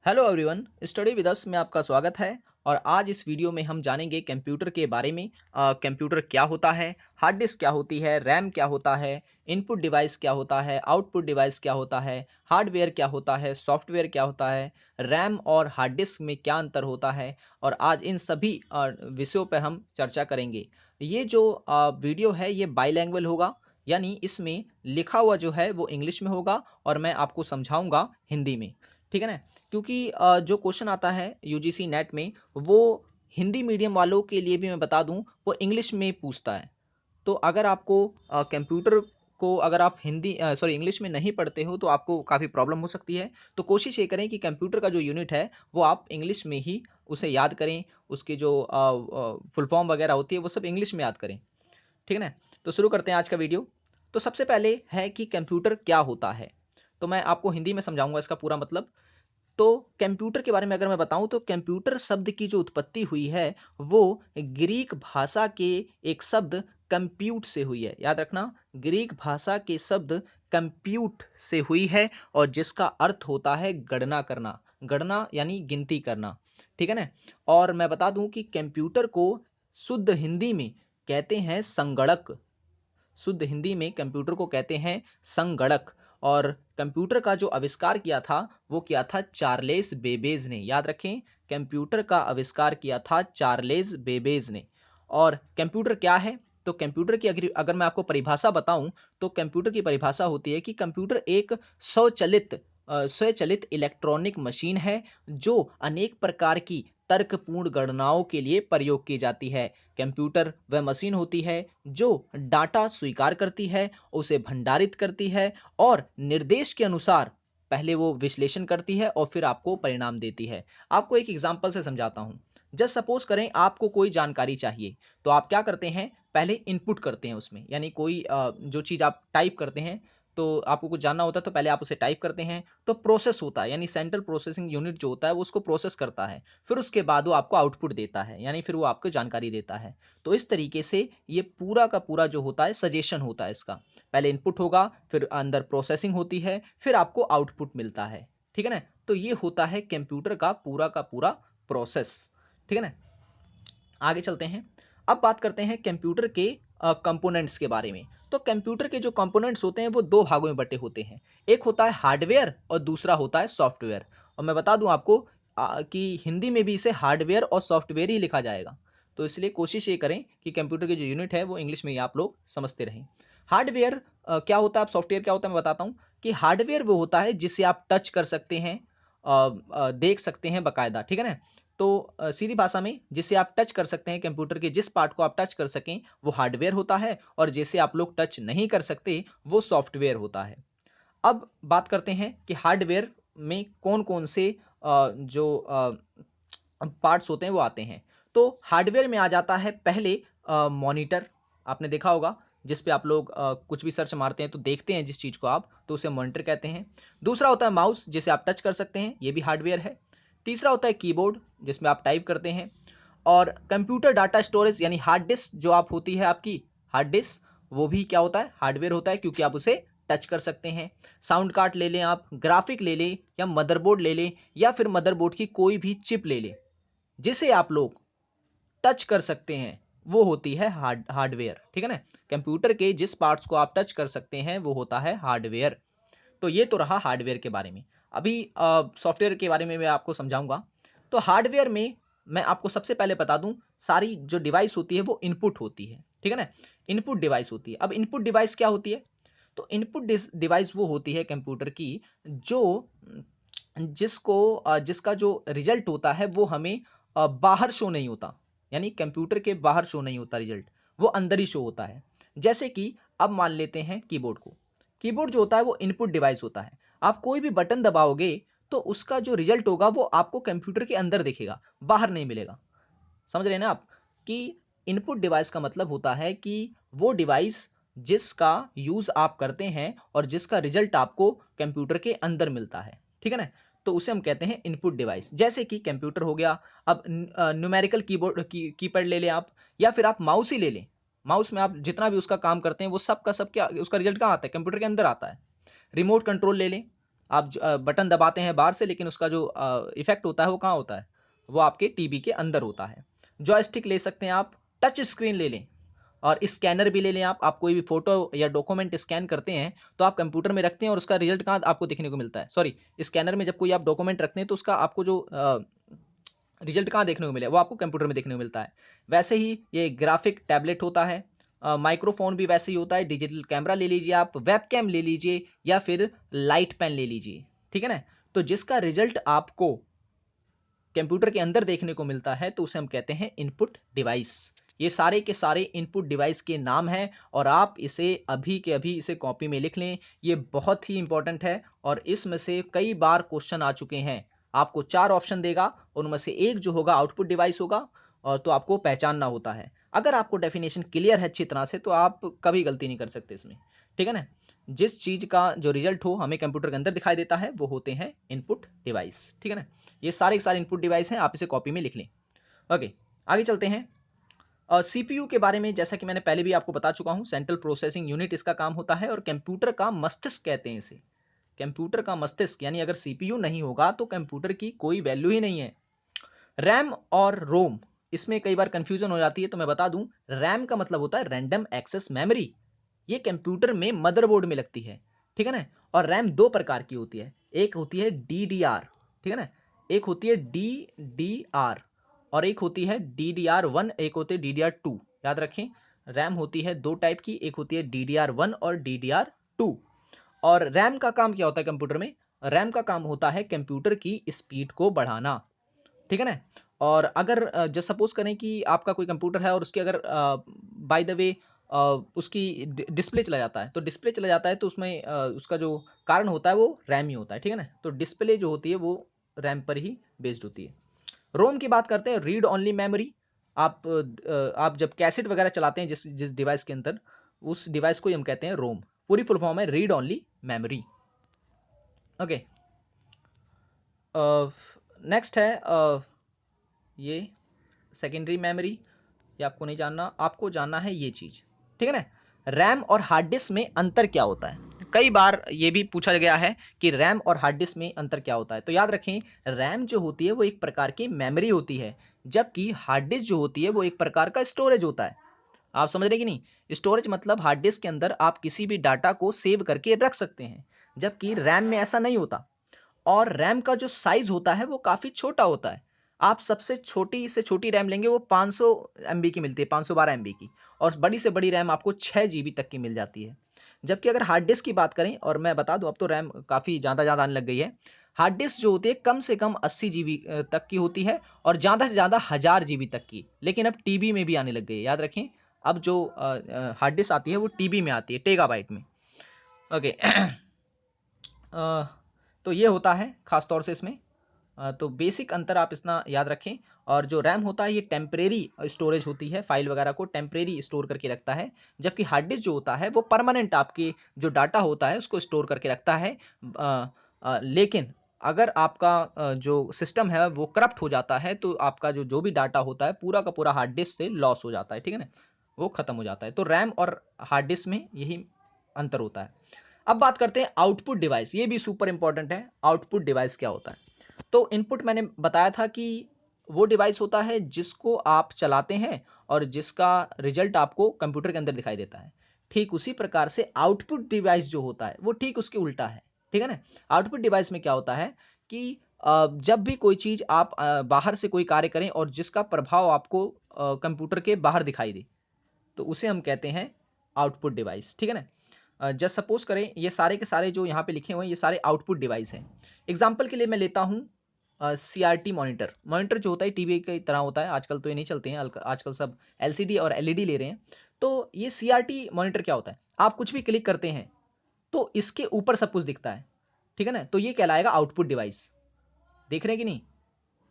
Hello everyone, study with us में आपका स्वागत है। और आज इस वीडियो में हम जानेंगे कंप्यूटर के बारे में। कंप्यूटर क्या होता है, हार्ड डिस्क क्या होती है, रैम क्या होता है, इनपुट डिवाइस क्या होता है, आउटपुट डिवाइस क्या होता है, हार्डवेयर क्या होता है, सॉफ्टवेयर क्या होता है, रैम और हार्ड डिस्क में क्या अंतर होता है। और आज इन सभी विषयों पर हम चर्चा करेंगे। ये जो वीडियो है ये बाईलैंग्वेज होगा, यानी इसमें लिखा हुआ जो है वो इंग्लिश में होगा और मैं आपको समझाऊंगा हिंदी में। ठीक है ना? क्योंकि जो क्वेश्चन आता है यूजीसी नेट में वो हिंदी मीडियम वालों के लिए भी मैं बता दूं वो इंग्लिश में पूछता है। तो अगर आपको कंप्यूटर को अगर आप हिंदी सॉरी इंग्लिश में नहीं पढ़ते हो तो आपको काफ़ी प्रॉब्लम हो सकती है। तो कोशिश ये करें कि कंप्यूटर का जो यूनिट है वो आप इंग्लिश में ही उसे याद करें। उसकी जो फुल फॉर्म वगैरह होती है वो सब इंग्लिश में याद करें। ठीक है ना? तो शुरू करते हैं आज का वीडियो। तो सबसे पहले है कि कंप्यूटर क्या होता है। तो मैं आपको हिंदी में समझाऊंगा इसका पूरा मतलब। तो कंप्यूटर के बारे में अगर मैं बताऊं तो कंप्यूटर शब्द की जो उत्पत्ति हुई है वो ग्रीक भाषा के एक शब्द कंप्यूट से हुई है। याद रखना, ग्रीक भाषा के शब्द कंप्यूट से हुई है और जिसका अर्थ होता है गणना करना। गणना यानी गिनती करना। ठीक है ना? और मैं बता दूं कि कंप्यूटर को शुद्ध हिंदी में कहते हैं संगणक। शुद्ध हिंदी में कंप्यूटर को कहते हैं संगणक। और कंप्यूटर का जो आविष्कार किया था वो किया था चार्लेस बेबेज ने। याद रखें, कंप्यूटर का आविष्कार किया था चार्लेस बेबेज ने। और कंप्यूटर क्या है? तो कंप्यूटर की अगर मैं आपको परिभाषा बताऊं तो कंप्यूटर की परिभाषा होती है कि कंप्यूटर एक स्वचालित इलेक्ट्रॉनिक मशीन है जो अनेक प्रकार की तर्कपूर्ण गणनाओं के लिए प्रयोग की जाती है। कंप्यूटर वह मशीन होती है जो डाटा स्वीकार करती है, उसे भंडारित करती है और निर्देश के अनुसार पहले वो विश्लेषण करती है और फिर आपको परिणाम देती है। आपको एक एग्जांपल से समझाता हूं। जस्ट सपोज करें आपको कोई जानकारी चाहिए, तो आप क्या करते हैं, पहले इनपुट करते हैं उसमें, यानी कोई जो चीज़ आप टाइप करते हैं। तो आपको कुछ जानना होता है तो पहले आप उसे टाइप करते हैं, तो प्रोसेस होता है, यानी सेंट्रल प्रोसेसिंग यूनिट जो होता है वो उसको प्रोसेस करता है। फिर उसके बाद वो आपको आउटपुट देता है, यानी फिर वो आपको जानकारी देता है। तो इस तरीके से ये पूरा का पूरा जो होता है सजेशन होता है इसका। पहले इनपुट होगा, फिर अंदर प्रोसेसिंग होती है, फिर आपको आउटपुट मिलता है। ठीक है ना? तो ये होता है कंप्यूटर का पूरा प्रोसेस। ठीक है ना? आगे चलते हैं। अब बात करते हैं कंप्यूटर के कंपोनेंट्स के बारे में। तो कंप्यूटर के जो कंपोनेंट्स होते हैं वो दो भागों में बटे होते हैं। एक होता है हार्डवेयर और दूसरा होता है सॉफ्टवेयर। और मैं बता दूं आपको कि हिंदी में भी इसे हार्डवेयर और सॉफ्टवेयर ही लिखा जाएगा। तो इसलिए कोशिश ये करें कि कंप्यूटर की जो यूनिट है वो इंग्लिश में ही आप लोग समझते रहें। हार्डवेयर क्या होता है, अब सॉफ्टवेयर क्या होता है मैं बताता हूँ। कि हार्डवेयर वो होता है जिसे आप टच कर सकते हैं, देख सकते हैं बकायदा। ठीक है ना? तो सीधी भाषा में जिसे आप टच कर सकते हैं, कंप्यूटर के जिस पार्ट को आप टच कर सकें वो हार्डवेयर होता है, और जिसे आप लोग टच नहीं कर सकते वो सॉफ्टवेयर होता है। अब बात करते हैं कि हार्डवेयर में कौन-कौन से जो पार्ट्स होते हैं वो आते हैं। तो हार्डवेयर में आ जाता है पहले मॉनिटर। आपने देखा होगा जिस पे आप लोग कुछ भी सर्च मारते हैं तो देखते हैं जिस चीज़ को आप, तो उसे मॉनिटर कहते हैं। दूसरा होता है माउस, जिसे आप टच कर सकते हैं, ये भी हार्डवेयर है। तीसरा होता है कीबोर्ड, जिसमें आप टाइप करते हैं। और कंप्यूटर डाटा स्टोरेज यानी हार्ड डिस्क जो आप होती है आपकी, हार्ड डिस्क, वो भी क्या होता है, हार्डवेयर होता है, क्योंकि आप उसे टच कर सकते हैं। साउंड कार्ड ले लें आप, ग्राफिक ले लें या मदरबोर्ड ले लें, या फिर मदरबोर्ड की कोई भी चिप ले लें जिसे आप लोग टच कर सकते हैं, वो होती है हार्डवेयर। ठीक है ना? कंप्यूटर के जिस पार्ट्स को आप टच कर सकते हैं वो होता है हार्डवेयर। तो ये तो रहा हार्डवेयर के बारे में। अभी सॉफ्टवेयर के बारे में मैं आपको समझाऊंगा। तो हार्डवेयर में मैं आपको सबसे पहले बता दूं, सारी जो डिवाइस होती है वो इनपुट होती है। ठीक है ना? इनपुट डिवाइस होती है। अब इनपुट डिवाइस क्या होती है? तो इनपुट डिवाइस वो होती है कंप्यूटर की जो जिसका जो रिजल्ट होता है वो हमें बाहर शो नहीं होता, यानी कंप्यूटर के बाहर शो नहीं होता रिजल्ट, वो अंदर ही शो होता है। जैसे कि अब मान लेते हैं कीबोर्ड को। कीबोर्ड जो होता है वो इनपुट डिवाइस होता है। आप कोई भी बटन दबाओगे तो उसका जो रिजल्ट होगा वो आपको कंप्यूटर के अंदर दिखेगा, बाहर नहीं मिलेगा। समझ रहे हैं ना आप? कि इनपुट डिवाइस का मतलब होता है कि वो डिवाइस जिसका यूज आप करते हैं और जिसका रिजल्ट आपको कंप्यूटर के अंदर मिलता है। ठीक है ना? तो उसे हम कहते हैं इनपुट डिवाइस। जैसे कि कंप्यूटर हो गया। अब न्यूमेरिकल कीबोर्ड कीपैड ले लें आप, या फिर आप माउस ही ले लें। माउस में आप जितना भी उसका काम करते हैं वो सब का सब क्या उसका रिजल्ट कहाँ आता है, कंप्यूटर के अंदर आता है। रिमोट कंट्रोल ले लें, आप बटन दबाते हैं बाहर से, लेकिन उसका जो इफेक्ट होता है वो कहाँ होता है, वो आपके टीवी के अंदर होता है। जॉयस्टिक ले सकते हैं आप, टच स्क्रीन ले लें, और स्कैनर भी ले लें। आप कोई भी फोटो या डॉक्यूमेंट स्कैन करते हैं तो आप कंप्यूटर में रखते हैं और उसका रिजल्ट कहाँ आपको देखने को मिलता है, सॉरी, स्कैनर में जब कोई आप डॉक्यूमेंट रखते हैं तो उसका आपको जो रिजल्ट कहाँ देखने को मिले, वो आपको कंप्यूटर में देखने को मिलता है। वैसे ही ये ग्राफिक टैबलेट होता है, माइक्रोफोन भी वैसे ही होता है, डिजिटल कैमरा ले लीजिए आप, वेबकैम ले लीजिए, या फिर लाइट पेन ले लीजिए, ठीक है ना। तो जिसका रिजल्ट आपको कंप्यूटर के अंदर देखने को मिलता है तो उसे हम कहते हैं इनपुट डिवाइस। ये सारे के सारे इनपुट डिवाइस के नाम हैं, और आप इसे अभी के अभी इसे कॉपी में लिख लें, ये बहुत ही इंपॉर्टेंट है। और इसमें से कई बार क्वेश्चन आ चुके हैं। आपको 4 ऑप्शन देगा, उनमें से एक जो होगा आउटपुट डिवाइस होगा, और तो आपको पहचानना होता है। अगर आपको डेफिनेशन क्लियर है अच्छी तरह से तो आप कभी गलती नहीं कर सकते इसमें, ठीक है ना। जिस चीज़ का जो रिजल्ट हो हमें कंप्यूटर के अंदर दिखाई देता है वो होते हैं इनपुट डिवाइस, ठीक है ना। ये सारे के सारे इनपुट डिवाइस हैं, आप इसे कॉपी में लिख लें। ओके, आगे चलते हैं। सीपीयू के बारे में जैसा कि मैंने पहले भी आपको बता चुका हूं, सेंट्रल प्रोसेसिंग यूनिट इसका काम होता है, और कंप्यूटर का मस्तिष्क कहते हैं इसे। कंप्यूटर का मस्तिष्क, यानी अगर सीपीयू नहीं होगा तो कंप्यूटर की कोई वैल्यू ही नहीं है। रैम और रोम, इसमें कई बार कंफ्यूजन हो जाती है, तो मैं बता दूं, रैम का मतलब होता है रैंडम एक्सेस मेमोरी। ये कंप्यूटर में मदरबोर्ड में लगती है, ठीक है ना। और रैम दो प्रकार की होती है, एक होती है डीडीआर, ठीक है ना, एक होती है डीडीआर, और एक होती है DDR1, एक होती है DDR2। याद रखें, रैम होती है दो टाइप की, एक होती है DDR1 और DDR2। और रैम का काम क्या होता है कंप्यूटर में, रैम का काम होता है कंप्यूटर की स्पीड को बढ़ाना, ठीक है ना। और अगर जस्ट सपोज करें कि आपका कोई कंप्यूटर है और उसके अगर बाय द वे उसकी डिस्प्ले चला जाता है, तो डिस्प्ले चला जाता है तो उसमें उसका जो कारण होता है वो रैम ही होता है, ठीक है ना। तो डिस्प्ले जो होती है वो रैम पर ही बेस्ड होती है। रोम की बात करते हैं, रीड ओनली मेमोरी। आप जब कैसेट वगैरह चलाते हैं जिस जिस डिवाइस के अंदर, उस डिवाइस को ही हम कहते हैं रोम। पूरी फुल फॉर्म है read only memory. Okay, next है ये सेकेंडरी मेमोरी। ये आपको नहीं जानना, आपको जानना है ये चीज, ठीक है ना। रैम और हार्ड डिस्क में अंतर क्या होता है, कई बार ये भी पूछा गया है कि रैम और हार्ड डिस्क में अंतर क्या होता है। तो याद रखें, रैम जो होती है वो एक प्रकार की मेमोरी होती है, जबकि हार्ड डिस्क जो होती है वो एक प्रकार का स्टोरेज होता है। आप समझ रहे कि नहीं, स्टोरेज मतलब हार्ड डिस्क के अंदर आप किसी भी डाटा को सेव करके रख सकते हैं, जबकि रैम में ऐसा नहीं होता। और रैम का जो साइज होता है वो काफ़ी छोटा होता है। आप सबसे छोटी से छोटी रैम लेंगे वो 500 एमबी की मिलती है, 512 एमबी की, और बड़ी से बड़ी रैम आपको 6 जीबी तक की मिल जाती है। जबकि अगर हार्ड डिस्क की बात करें, और मैं बता दूं अब तो रैम काफ़ी ज़्यादा ज़्यादा आने लग गई है। हार्ड डिस्क जो होती है कम से कम 80 जीबी तक की होती है, और ज़्यादा से ज़्यादा 1000 जीबी तक की। लेकिन अब टीबी में भी आने लग गई है, याद रखें। अब जो हार्ड डिस्क आती है वो टीबी में आती है, टेगाबाइट में। ओके। तो ये होता है खास तौर से इसमें। तो बेसिक अंतर आप इतना याद रखें। और जो रैम होता है ये टेम्परेरी स्टोरेज होती है, फाइल वगैरह को टेम्परेरी स्टोर करके रखता है, जबकि हार्ड डिस्क जो होता है वो परमानेंट आपके जो डाटा होता है उसको स्टोर करके रखता है। लेकिन अगर आपका जो सिस्टम है वो करप्ट हो जाता है तो आपका जो जो भी डाटा होता है पूरा का पूरा हार्ड डिस्क से लॉस हो जाता है, ठीक है ना, वो खत्म हो जाता है। तो रैम और हार्ड डिस्क में यही अंतर होता है। अब बात करते हैं आउटपुट डिवाइस, ये भी सुपर इंपॉर्टेंट है। आउटपुट डिवाइस क्या होता है, तो इनपुट मैंने बताया था कि वो डिवाइस होता है जिसको आप चलाते हैं और जिसका रिजल्ट आपको कंप्यूटर के अंदर दिखाई देता है। ठीक उसी प्रकार से आउटपुट डिवाइस जो होता है वो ठीक उसके उल्टा है, ठीक है ना। आउटपुट डिवाइस में क्या होता है कि जब भी कोई चीज़ आप बाहर से कोई कार्य करें और जिसका प्रभाव आपको कंप्यूटर के बाहर दिखाई दे, तो उसे हम कहते हैं आउटपुट डिवाइस, ठीक है ना। जस्ट सपोज करें ये सारे के सारे जो यहाँ पे लिखे हुए हैं ये सारे आउटपुट डिवाइस हैं। एग्जाम्पल के लिए मैं लेता हूँ CRT मॉनिटर। मॉनिटर जो होता है टीवी की तरह होता है, आजकल तो ये नहीं चलते हैं, आजकल सब LCD और LED ले रहे हैं। तो ये CRT मॉनिटर क्या होता है, आप कुछ भी क्लिक करते हैं तो इसके ऊपर सब कुछ दिखता है, ठीक है ना। तो ये कहलाएगा आउटपुट डिवाइस। देख रहे हैं कि नहीं,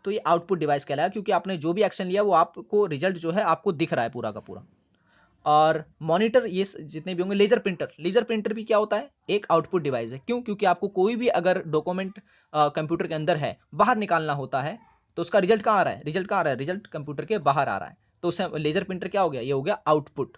तो ये आउटपुट डिवाइस कहलाएगा क्योंकि आपने जो भी एक्शन लिया वो आपको रिजल्ट जो है आपको दिख रहा है पूरा का पूरा। और मॉनिटर ये जितने भी होंगे, लेजर प्रिंटर भी क्या होता है, एक आउटपुट डिवाइस है। क्यों, क्योंकि आपको कोई भी अगर डॉक्यूमेंट कंप्यूटर के अंदर है बाहर निकालना होता है तो उसका रिजल्ट कहाँ आ रहा है, रिजल्ट कंप्यूटर के बाहर आ रहा है, तो उसे लेजर प्रिंटर क्या हो गया, ये हो गया आउटपुट।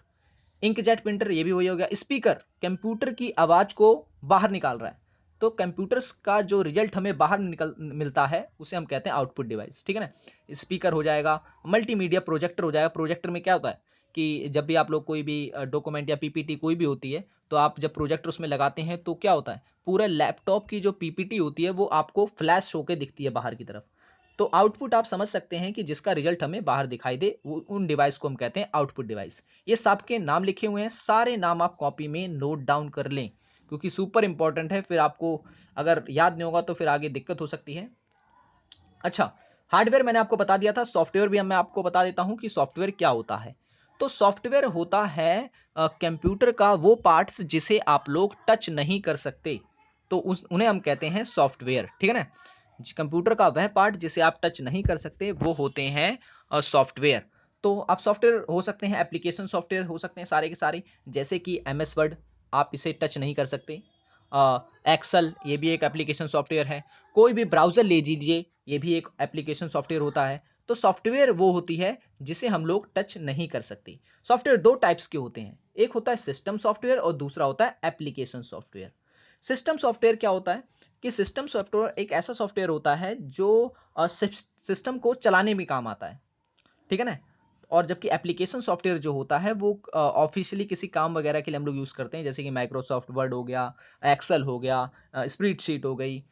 इंकजेट प्रिंटर ये भी वही हो गया। स्पीकर कंप्यूटर की आवाज को बाहर निकाल रहा है, तो कंप्यूटर्स का जो रिजल्ट हमें बाहर निकल मिलता है उसे हम कहते हैं आउटपुट डिवाइस, ठीक है ना। स्पीकर हो जाएगा, मल्टीमीडिया प्रोजेक्टर हो जाएगा। प्रोजेक्टर में क्या होता है कि जब भी आप लोग कोई भी डॉक्यूमेंट या पीपीटी कोई भी होती है, तो आप जब प्रोजेक्टर उसमें लगाते हैं तो क्या होता है, पूरा लैपटॉप की जो पीपीटी होती है वो आपको फ्लैश होके दिखती है बाहर की तरफ। तो आउटपुट आप समझ सकते हैं कि जिसका रिजल्ट हमें बाहर दिखाई दे, उन डिवाइस को हम कहते हैं आउटपुट डिवाइस। ये सबके नाम लिखे हुए हैं, सारे नाम आप कॉपी में नोट डाउन कर लें, क्योंकि सुपर इंपॉर्टेंट है। फिर आपको अगर याद नहीं होगा तो फिर आगे दिक्कत हो सकती है। अच्छा, हार्डवेयर मैंने आपको बता दिया था, सॉफ्टवेयर भी मैं आपको बता देता हूं कि सॉफ्टवेयर क्या होता है। तो सॉफ्टवेयर होता है कंप्यूटर का वो पार्ट्स जिसे आप लोग टच नहीं कर सकते, तो उन्हें हम कहते हैं सॉफ्टवेयर, ठीक है ना। कंप्यूटर का वह पार्ट जिसे आप टच नहीं कर सकते वो होते हैं सॉफ्टवेयर। तो आप सॉफ्टवेयर हो सकते हैं, एप्लीकेशन सॉफ्टवेयर हो सकते हैं सारे के सारे, जैसे कि एमएस वर्ड, आप इसे टच नहीं कर सकते। एक्सेल, ये भी एक एप्लीकेशन सॉफ्टवेयर है। कोई भी ब्राउज़र ले लीजिए, ये भी एक एप्लीकेशन सॉफ्टवेयर होता है। तो सॉफ्टवेयर वो होती है जिसे हम लोग टच नहीं कर सकते। सॉफ्टवेयर 2 टाइप्स के होते हैं, एक होता है सिस्टम सॉफ्टवेयर और दूसरा होता है एप्लीकेशन सॉफ्टवेयर। सिस्टम सॉफ्टवेयर क्या होता है कि सिस्टम सॉफ्टवेयर एक ऐसा सॉफ्टवेयर होता है जो सिस्टम को चलाने में काम आता है, ठीक है ना। और जबकि एप्लीकेशन सॉफ्टवेयर जो होता है वो ऑफिशियली किसी काम वगैरह के लिए हम लोग यूज़ करते हैं, जैसे कि माइक्रोसॉफ्ट वर्ड हो गया, एक्सेल हो गया, स्प्रेडशीट हो गई।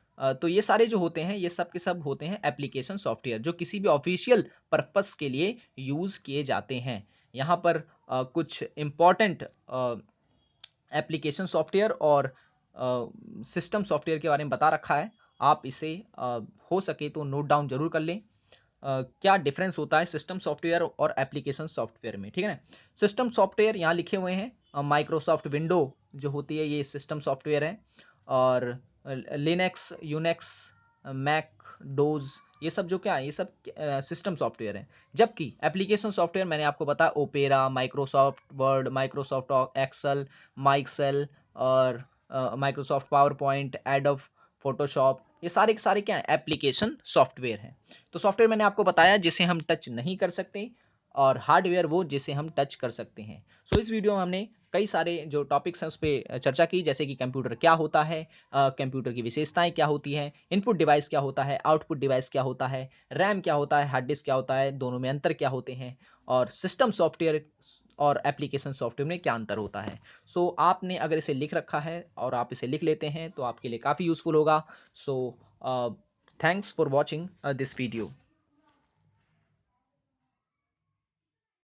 तो ये सारे जो होते हैं ये सब के सब होते हैं एप्लीकेशन सॉफ्टवेयर, जो किसी भी ऑफिशियल पर्पस के लिए यूज़ किए जाते हैं। यहाँ पर कुछ इम्पॉर्टेंट एप्लीकेशन सॉफ्टवेयर और सिस्टम सॉफ्टवेयर के बारे में बता रखा है। आप इसे हो सके तो नोट डाउन ज़रूर कर लें। क्या डिफरेंस होता है सिस्टम सॉफ्टवेयर और एप्लीकेशन सॉफ्टवेयर में, ठीक है ना। सिस्टम सॉफ्टवेयर यहाँ लिखे हुए हैं, माइक्रोसॉफ्ट विंडो जो होती है ये सिस्टम सॉफ्टवेयर है, और लिनक्स, यूनेक्स, मैक, डोज, ये सब जो क्या है, ये सब सिस्टम सॉफ्टवेयर है। जबकि एप्लीकेशन सॉफ्टवेयर मैंने आपको बताया, Opera, Microsoft Word, Microsoft Excel, माइक्सेल, और Microsoft PowerPoint, Adobe Photoshop, ये सारे के सारे क्या है, एप्लीकेशन सॉफ्टवेयर हैं। तो सॉफ्टवेयर मैंने आपको बताया जिसे हम टच नहीं कर सकते, और हार्डवेयर वो जिसे हम टच कर सकते हैं। सो इस वीडियो में हमने कई सारे जो टॉपिक्स हैं उस पर चर्चा की, जैसे कि कंप्यूटर क्या होता है, कंप्यूटर की विशेषताएं क्या होती हैं, इनपुट डिवाइस क्या होता है, आउटपुट डिवाइस क्या होता है, रैम क्या होता है, हार्ड डिस्क क्या होता है, दोनों में अंतर क्या होते हैं, और सिस्टम सॉफ्टवेयर और एप्लीकेशन सॉफ्टवेयर में क्या अंतर होता है। सो आपने अगर इसे लिख रखा है और आप इसे लिख लेते हैं तो आपके लिए काफ़ी यूज़फुल होगा। So thanks for watching this video.